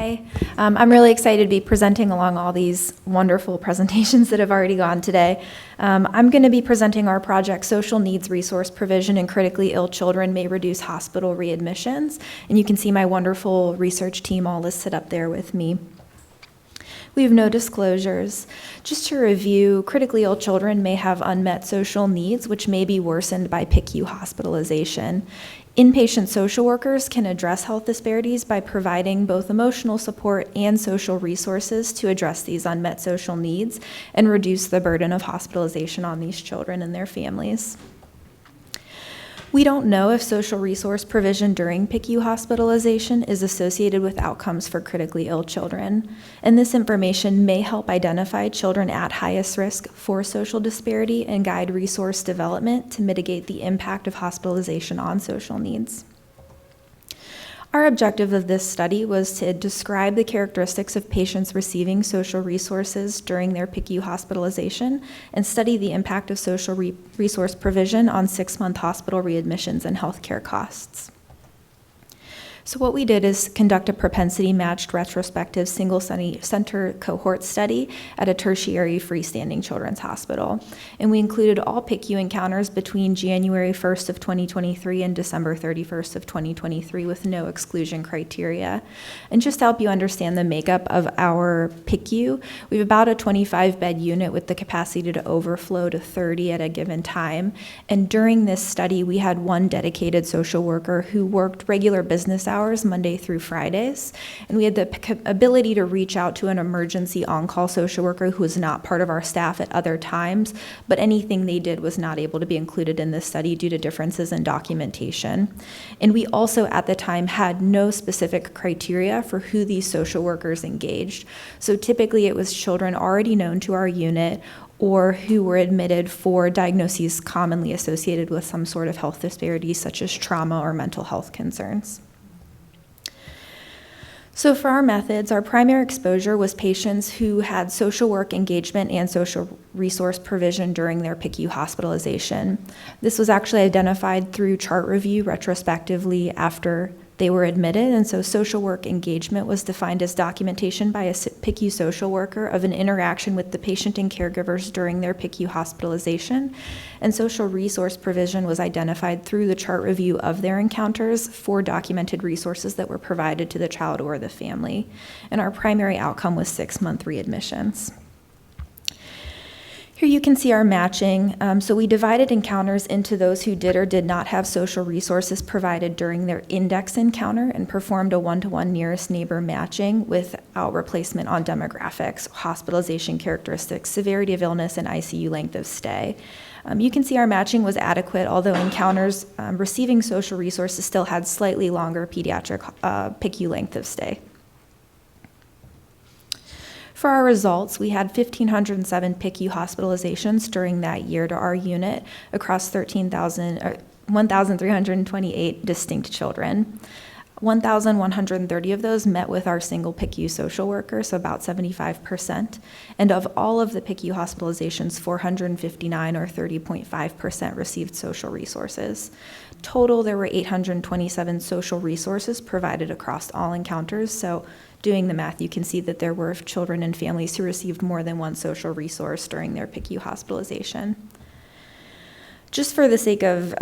Hi, I'm really excited to be presenting along all these wonderful presentations that have already gone today. I'm going to be presenting our project, Social Needs Resource Provision in Critically Ill Children May Reduce Hospital Readmissions, and you can see my wonderful research team all listed up there with me. We have no disclosures. Just to review, critically ill children may have unmet social needs, which may be worsened by PICU hospitalization. Inpatient social workers can address health disparities by providing both emotional support and social resources to address these unmet social needs and reduce the burden of hospitalization on these children and their families. We don't know if social resource provision during PICU hospitalization is associated with outcomes for critically ill children, and this information may help identify children at highest risk for social disparity and guide resource development to mitigate the impact of hospitalization on social needs. Our objective of this study was to describe the characteristics of patients receiving social resources during their PICU hospitalization and study the impact of social resource provision on 6-month hospital readmissions and healthcare costs. So what we did is conduct a propensity-matched retrospective single-center cohort study at a tertiary freestanding children's hospital. And we included all PICU encounters between January 1st of 2023 and December 31st of 2023 with no exclusion criteria. And just to help you understand the makeup of our PICU, we have about a 25-bed unit with the capacity to overflow to 30 at a given time. And during this study, we had one dedicated social worker who worked regular business hours Monday through Fridays, and we had the ability to reach out to an emergency on-call social worker who was not part of our staff at other times, but anything they did was not able to be included in this study due to differences in documentation. And we also at the time had no specific criteria for who these social workers engaged. So typically it was children already known to our unit or who were admitted for diagnoses commonly associated with some sort of health disparities such as trauma or mental health concerns. So for our methods, our primary exposure was patients who had social work engagement and social resource provision during their PICU hospitalization. This was actually identified through chart review retrospectively after they were admitted, and so social work engagement was defined as documentation by a PICU social worker of an interaction with the patient and caregivers during their PICU hospitalization, and social resource provision was identified through the chart review of their encounters for documented resources that were provided to the child or the family, and our primary outcome was 6-month readmissions. Here you can see our matching. So we divided encounters into those who did or did not have social resources provided during their index encounter and performed a 1-to-1 nearest neighbor matching without replacement on demographics, hospitalization characteristics, severity of illness, and ICU length of stay. You can see our matching was adequate, although encounters receiving social resources still had slightly longer pediatric PICU length of stay. For our results, we had 1,507 PICU hospitalizations during that year to our unit across 1,328 distinct children. 1,130 of those met with our single PICU social worker, so about 75%. And of all of the PICU hospitalizations, 459 or 30.5% received social resources. Total, there were 827 social resources provided across all encounters, so doing the math, you can see that there were children and families who received more than one social resource during their PICU hospitalization. Just for the sake of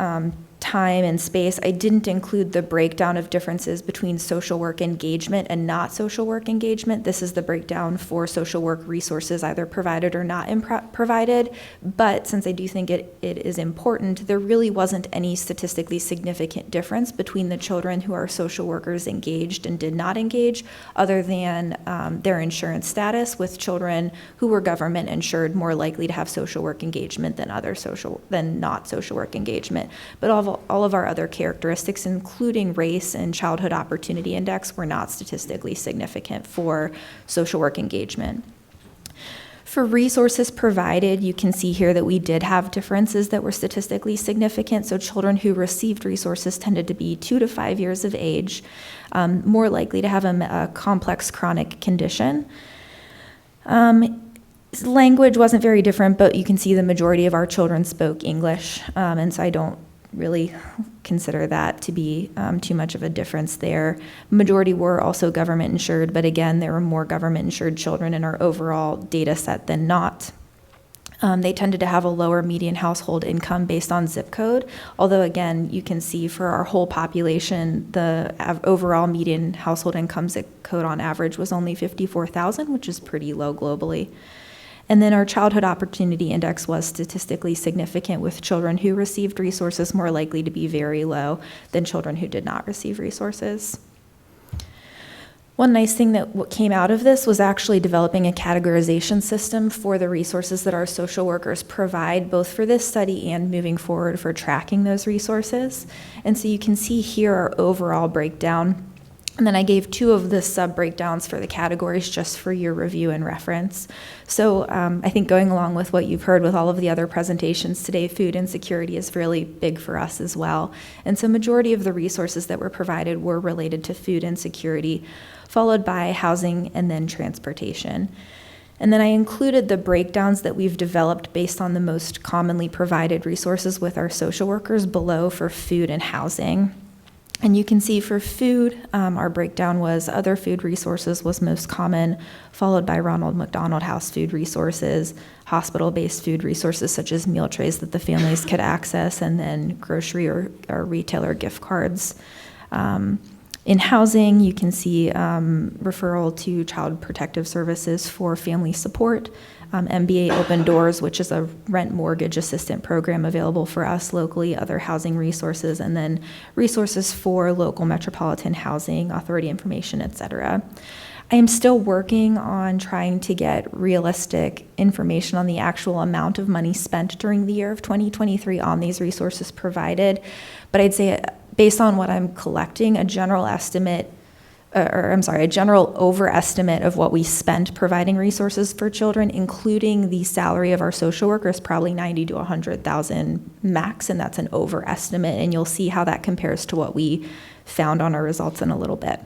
time and space, I didn't include the breakdown of differences between social work engagement and not social work engagement. This is the breakdown for social work resources either provided or not provided, but since I do think it is important, there really wasn't any statistically significant difference between the children who our social workers engaged and did not engage, other than their insurance status, with children who were government insured more likely to have social work engagement than not social work engagement. But all of our other characteristics, including race and childhood opportunity index, were not statistically significant for social work engagement. For resources provided, you can see here that we did have differences that were statistically significant. So children who received resources tended to be 2 to 5 years of age, more likely to have a complex chronic condition. Language wasn't very different, but you can see the majority of our children spoke English, and so I don't really consider that to be too much of a difference there. Majority were also government insured, but again, there were more government insured children in our overall data set than not. They tended to have a lower median household income based on zip code, although again, you can see for our whole population, the overall median household income zip code on average was only 54,000, which is pretty low globally. And then our childhood opportunity index was statistically significant, with children who received resources more likely to be very low than children who did not receive resources. One nice thing that what came out of this was actually developing a categorization system for the resources that our social workers provide, both for this study and moving forward for tracking those resources. And so you can see here our overall breakdown. And then I gave 2 of the sub-breakdowns for the categories just for your review and reference. So I think going along with what you've heard with all of the other presentations today, food insecurity is really big for us as well. And so majority of the resources that were provided were related to food insecurity, followed by housing and then transportation. And then I included the breakdowns that we've developed based on the most commonly provided resources with our social workers below for food and housing. And you can see for food, our breakdown was other food resources was most common, followed by Ronald McDonald House food resources, hospital-based food resources such as meal trays that the families could access, and then grocery or retailer gift cards. In housing, you can see referral to Child Protective Services for family support, MBA Open Doors, which is a rent mortgage assistant program available for us locally, other housing resources, and then resources for local metropolitan housing, authority information, et cetera. I am still working on trying to get realistic information on the actual amount of money spent during the year of 2023 on these resources provided, but I'd say based on what I'm collecting, a general overestimate of what we spent providing resources for children, including the salary of our social workers, probably 90 to 100,000 max, and that's an overestimate, and you'll see how that compares to what we found on our results in a little bit.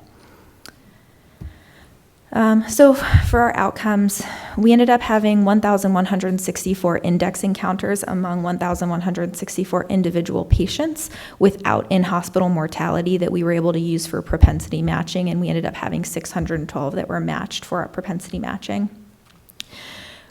So for our outcomes, we ended up having 1,164 index encounters among 1,164 individual patients without in-hospital mortality that we were able to use for propensity matching, and we ended up having 612 that were matched for our propensity matching.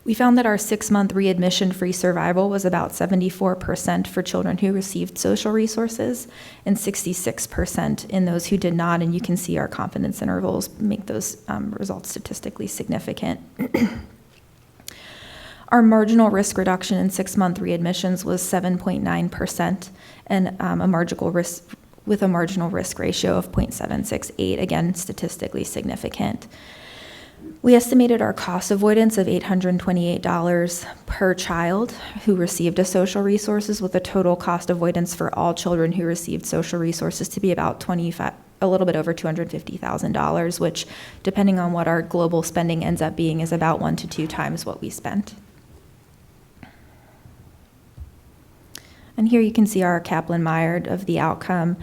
We found that our 6-month readmission-free survival was about 74% for children who received social resources and 66% in those who did not, and you can see our confidence intervals make those results statistically significant. Our marginal risk reduction in 6-month readmissions was 7.9%, and a marginal risk ratio of 0.768, again, statistically significant. We estimated our cost avoidance of $828 per child who received a social resources, with a total cost avoidance for all children who received social resources to be about a little bit over $250,000, which, depending on what our global spending ends up being, is about 1 to 2 times what we spent. And here you can see our Kaplan-Meier of the outcome,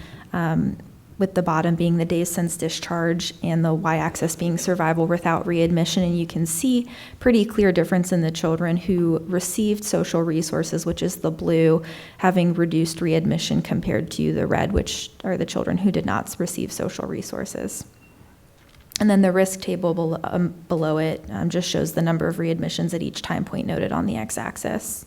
with the bottom being the days since discharge and the y-axis being survival without readmission. And you can see pretty clear difference in the children who received social resources, which is the blue, having reduced readmission compared to the red, which are the children who did not receive social resources. And then the risk table below it just shows the number of readmissions at each time point noted on the x-axis.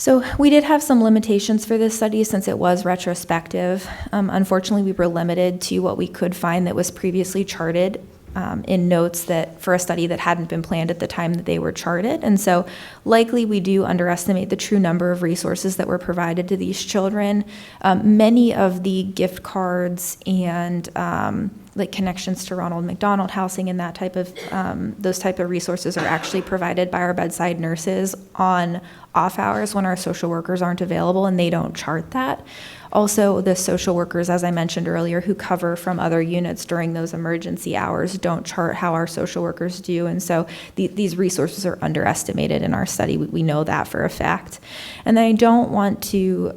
So we did have some limitations for this study since it was retrospective. Unfortunately, we were limited to what we could find that was previously charted in notes that for a study that hadn't been planned at the time that they were charted. And so likely we do underestimate the true number of resources that were provided to these children. Many of the gift cards and like connections to Ronald McDonald Housing and that type of, those type of resources are actually provided by our bedside nurses on off hours when our social workers aren't available, and they don't chart that. Also, the social workers, as I mentioned earlier, who cover from other units during those emergency hours don't chart how our social workers do, and so these resources are underestimated in our study. We know that for a fact. And then I don't want to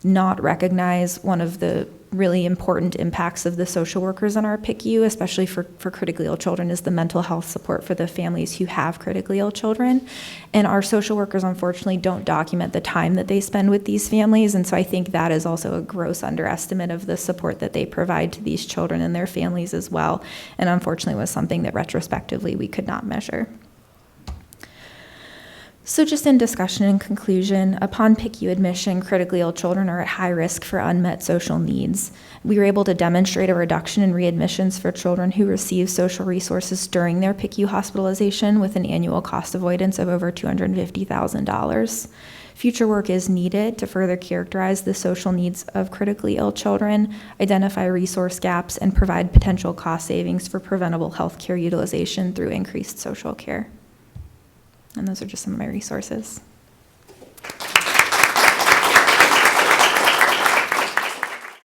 not recognize one of the really important impacts of the social workers in our PICU, especially for critically ill children, is the mental health support for the families who have critically ill children. And our social workers, unfortunately, don't document the time that they spend with these families. And so I think that is also a gross underestimate of the support that they provide to these children and their families as well. And unfortunately was something that retrospectively we could not measure. So just in discussion and conclusion, upon PICU admission, critically ill children are at high risk for unmet social needs. We were able to demonstrate a reduction in readmissions for children who receive social resources during their PICU hospitalization with an annual cost avoidance of over $250,000. Future work is needed to further characterize the social needs of critically ill children, identify resource gaps, and provide potential cost savings for preventable health care utilization through increased social care. And those are just some of my resources.